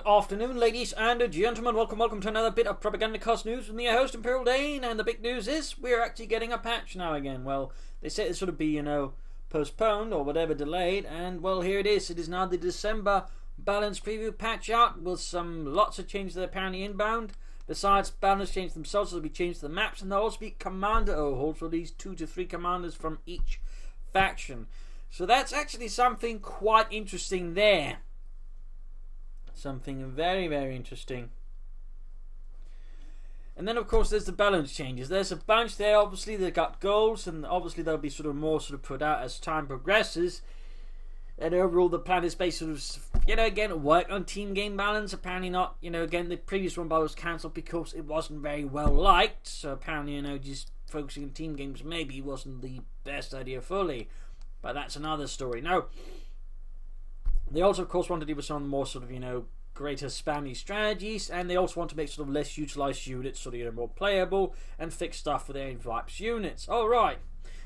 afternoon, ladies and gentlemen. Welcome to another bit of Propagandacast news from the host, Imperial Dane. And the big news is we're actually getting a patch now again. Well, they said it sort of be, postponed or whatever, delayed. And, well, here it is. It is now the December balance preview patch out with some lots of changes that are apparently inbound. Besides balance changes themselves, there'll be changes to the maps, and there'll also be commander overhauls for these 2 to 3 commanders from each faction. So that's actually something quite interesting there. Something very, very interesting. And then, of course, there's the balance changes. There's a bunch there. Obviously, they've got goals, and obviously they'll be more put out as time progresses. And overall, the plan is based again, work on team game balance. Apparently not, again, the previous one was cancelled because it wasn't very well liked. So apparently, just focusing on team games maybe wasn't the best idea fully. But that's another story. Now, they also, of course, want to do with some more greater spammy strategies, and they also want to make less utilized units more playable and fix stuff for their Vipes units. Alright,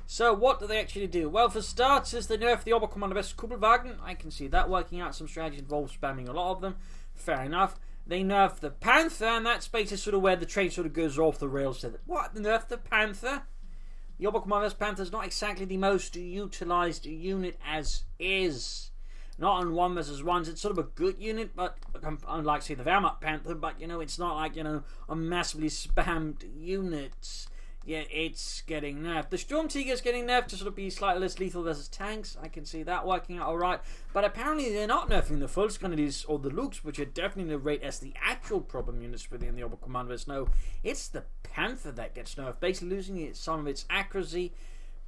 so what do they actually do? Well, for starters, they nerf the Oberkommandabest Kuppelwagen. I can see that working out. Some strategies involve spamming a lot of them. Fair enough. They nerf the Panther, and that's basically where the train goes off the rails. What? They nerf the Panther? The Oberkommandabest Panther is not exactly the most utilized unit as is. Not on 1 vs 1s, it's a good unit, but unlike, say, the Wehrmacht Panther, but, it's not like, a massively spammed unit. Yeah, it's getting nerfed. The Storm Tiger is getting nerfed to be slightly less lethal versus tanks. I can see that working out alright. But apparently they're not nerfing the Volksgrenadiers or the Lukes, which are definitely rated as the actual problem units within the Oberkommandabest. No, it's the Panther that gets nerfed, basically losing some of its accuracy.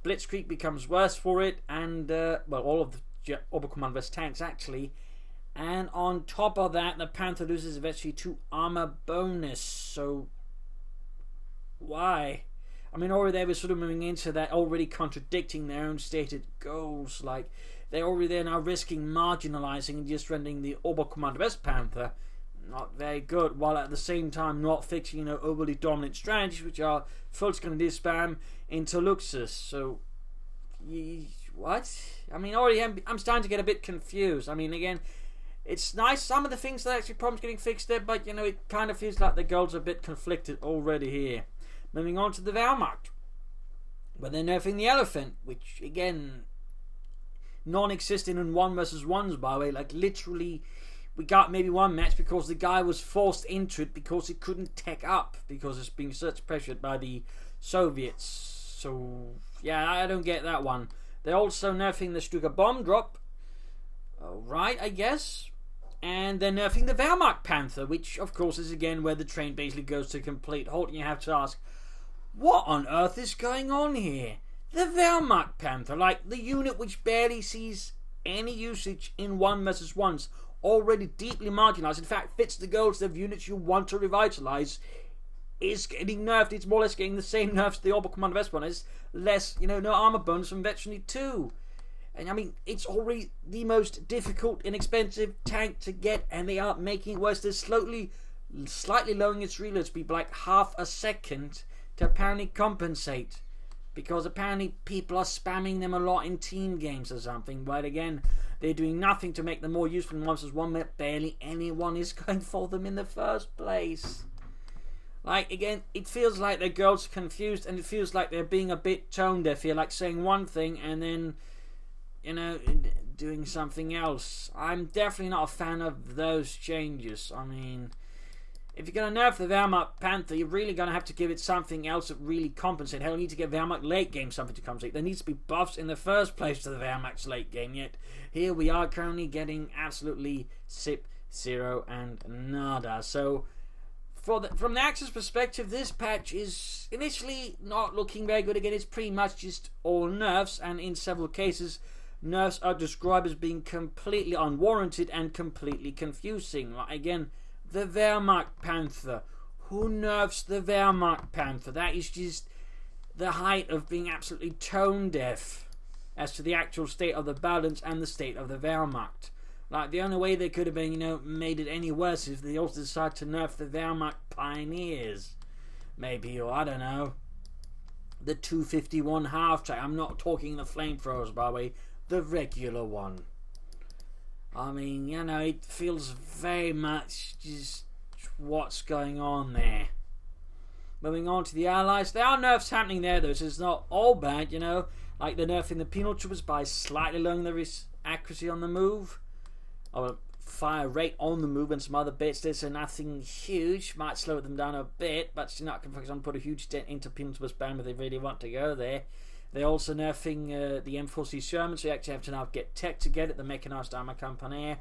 Blitzkrieg becomes worse for it, and, all of the Oberkommandabest tanks actually, and on top of that, the Panther loses eventually 2 armor bonus. So why? I mean, already they were moving into that, already contradicting their own stated goals. Like, they're already there now risking marginalizing and just rendering the Oberkommandabest Panther not very good, while at the same time not fixing overly dominant strategies, which are Volksgrenadier spam into Luxus. So what? I mean, already I'm starting to get a bit confused. I mean, again, it's nice, some of the things that actually problems getting fixed there, but it kind of feels like the goals are a bit conflicted already here. Moving on to the Wehrmacht, where they're nerfing the Elephant, which again, non-existent in 1 vs 1s, by the way. Like, literally, we got maybe one match because the guy was forced into it because he couldn't tech up because it's being such pressured by the Soviets. So yeah, I don't get that one. They're also nerfing the Stuka bomb drop. Alright, I guess. And they're nerfing the Wehrmacht Panther, which of course is again where the train basically goes to complete halt. And you have to ask, what on earth is going on here? The Wehrmacht Panther, like the unit which barely sees any usage in 1 vs 1s, already deeply marginalized, in fact fits the goals of units you want to revitalize, is getting nerfed. It's more or less getting the same nerfs the Oberkommandabest one is. Less, no armor bonus from Veteran 2. And I mean, it's already the most difficult, inexpensive tank to get, and they are making it worse. They're slightly lowering its reload speed by like half a second to apparently compensate. Because apparently people are spamming them a lot in team games or something. But again, they're doing nothing to make them more useful in 1 vs 1, but barely anyone is going for them in the first place. Like, again, it feels like the girls are confused, and it feels like they're being a bit tone deaf here, like saying one thing and then, doing something else. I'm definitely not a fan of those changes. I mean, if you're going to nerf the Wehrmacht Panther, you're really going to have to give it something else that really compensates. Hell, you need to give Wehrmacht late game something to compensate. There needs to be buffs in the first place to the Wehrmacht's late game, yet here we are currently getting absolutely sip, zero, and nada. So, from the Axis perspective, this patch is initially not looking very good. Again, it's pretty much just all nerfs, and in several cases, nerfs are described as being completely unwarranted and completely confusing. Like, again, the Wehrmacht Panther. Who nerfs the Wehrmacht Panther? That is just the height of being absolutely tone deaf as to the actual state of the balance and the state of the Wehrmacht. Like, the only way they could have been, made it any worse is if they also decided to nerf the Wehrmacht Pioneers. Maybe, or I don't know. The 251 half track. I'm not talking the flamethrowers, by the way. The regular one. I mean, you know, it feels very much just what's going on there. Moving on to the Allies, there are nerfs happening there though, so it's not all bad, you know. Like they're nerfing the penal troopers by slightly lowering their accuracy on the move, or fire rate on the move, and some other bits. There's nothing huge, might slow them down a bit, but you're not going to focus on put a huge dent into penal troopers spam if they really want to go there. They're also nerfing the M4C Sherman, so you actually have to now get tech to get it, the Mechanized Armor Company.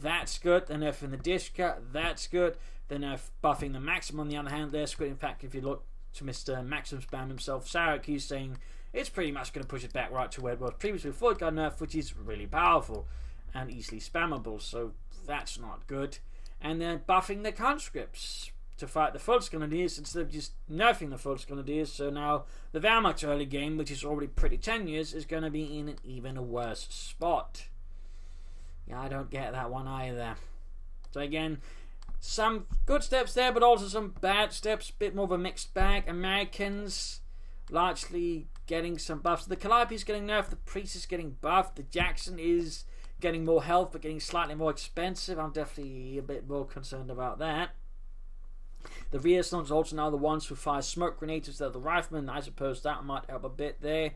That's good. They're nerfing the Dishka, that's good. They're nerf buffing the Maxim on the other hand, that's good. In fact, if you look to Mr. Maxim Spam himself, Sarek, he's saying it's pretty much going to push it back right to where it was previously before it got nerfed, which is really powerful and easily spammable, so that's not good. And they're buffing the conscripts to fight the Fultz Grenadiers instead of just nerfing the Fultz Grenadiers, so now the Wehrmacht early game, which is already pretty tenuous, is going to be in an even worse spot. Yeah, I don't get that one either. So again, some good steps there, but also some bad steps, bit more of a mixed bag. Americans largely getting some buffs. The Calliope is getting nerfed, the Priest is getting buffed, the Jackson is getting more health but getting slightly more expensive. I'm definitely a bit more concerned about that. The Reasons are also now the ones who fire smoke grenades instead of the riflemen. I suppose that might help a bit there.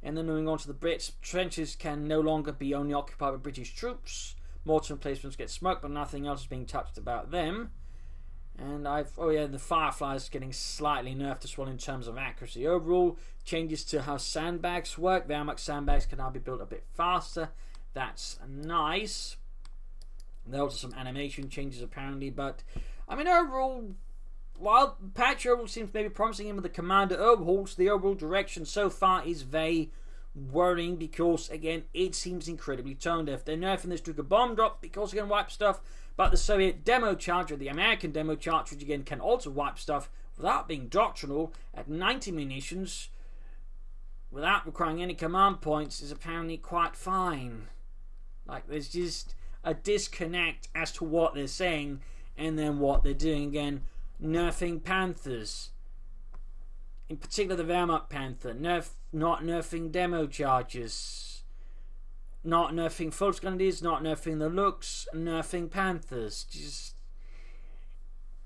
And then moving on to the Brits, trenches can no longer be only occupied by British troops. Mortar emplacements get smoked, but nothing else is being touched about them. And the Fireflies getting slightly nerfed as well in terms of accuracy. Overall, changes to how sandbags work. Wehrmacht sandbags can now be built a bit faster. That's nice. There are also some animation changes apparently, but I mean overall, while patch overall seems maybe promising him with the commander overhauls, the overall direction so far is very worrying because again it seems incredibly tone deaf. They're nerfing this to a bomb drop because it can wipe stuff, but the Soviet demo charge or the American demo charge, which again can also wipe stuff without being doctrinal at 90 munitions without requiring any command points, is apparently quite fine. Like there's just a disconnect as to what they're saying and then what they're doing. Again, nerfing Panthers, in particular the Wehrmacht Panther, not nerfing demo charges, not nerfing Fultz Grenadiers, not nerfing the Lux, nerfing Panthers. Just,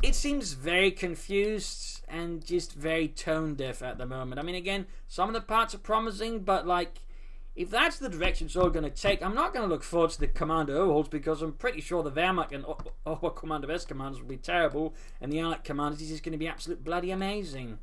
it seems very confused and just very tone deaf at the moment. I mean, again, some of the parts are promising, but like, if that's the direction it's all going to take, I'm not going to look forward to the commander overhauls because I'm pretty sure the Wehrmacht and Commander West commanders will be terrible, and the Allied commanders is just going to be absolute bloody amazing.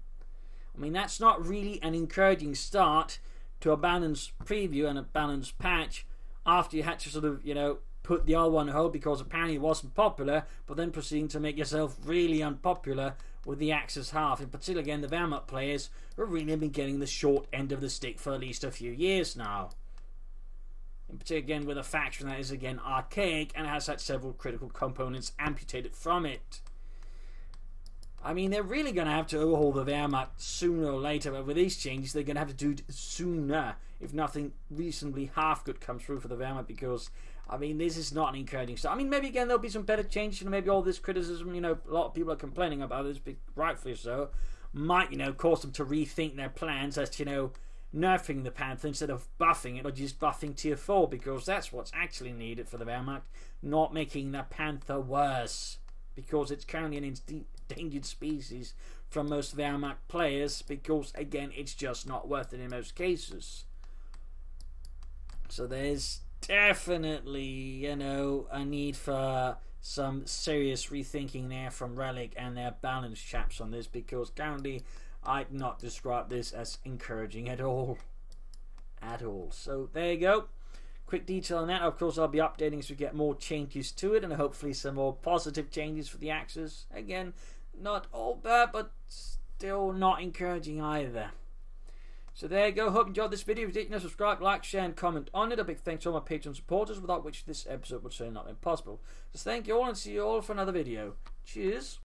I mean, that's not really an encouraging start to a balanced preview and a balanced patch after you had to sort of, you know, put the old one on hold because apparently it wasn't popular, but then proceeding to make yourself really unpopular with the Axis half. In particular, again, the Wehrmacht players who have really been getting the short end of the stick for at least a few years now. In particular, again, with a faction that is, again, archaic and has had several critical components amputated from it. I mean, they're really going to have to overhaul the Wehrmacht sooner or later, but with these changes, they're going to have to do it sooner if nothing reasonably half good comes through for the Wehrmacht, because I mean, this is not an encouraging start. I mean, maybe again there'll be some better changes, and maybe all this criticism, you know, a lot of people are complaining about this, rightfully so, might, you know, cause them to rethink their plans as to, you know, nerfing the Panther instead of buffing it or just buffing tier 4, because that's what's actually needed for the Wehrmacht, not making the Panther worse, because it's currently an endangered species from most Wehrmacht players, because again it's just not worth it in most cases. So there's definitely, you know, a need for some serious rethinking there from Relic and their balance chaps on this, because currently I'd not describe this as encouraging at all. So there you go. Quick detail on that. Of course, I'll be updating as we get more changes to it, and hopefully some more positive changes for the Axis. Again, not all bad, but still not encouraging either. So there you go. Hope you enjoyed this video. If you did, subscribe, like, share, and comment on it. A big thanks to all my Patreon supporters, without which this episode would certainly not have been possible. Just thank you all, and see you all for another video. Cheers.